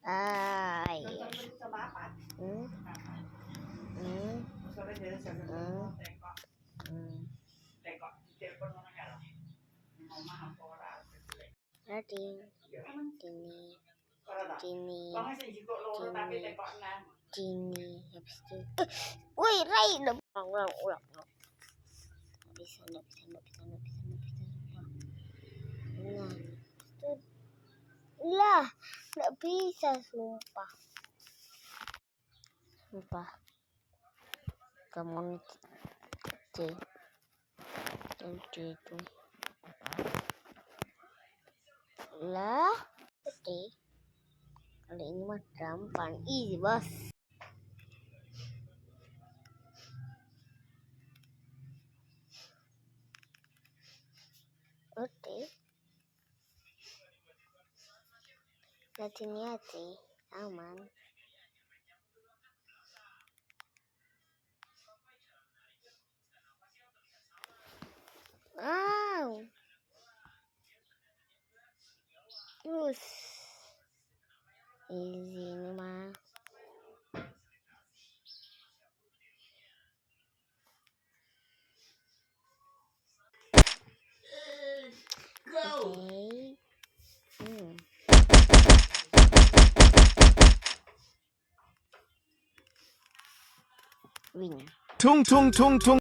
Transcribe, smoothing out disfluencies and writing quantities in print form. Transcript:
Ay. Gini. Habis itu. Woi, Ray, ulang. Nggak bisa. Nah, itu lah, nggak bisa, sumpah. Kamu C itu lah, oke. Kali ini mah gampang, easy bos. Oke. Hati-hati, aman. Wow. Terus easy ini mah. Okay. Win. Tung tung tung tung.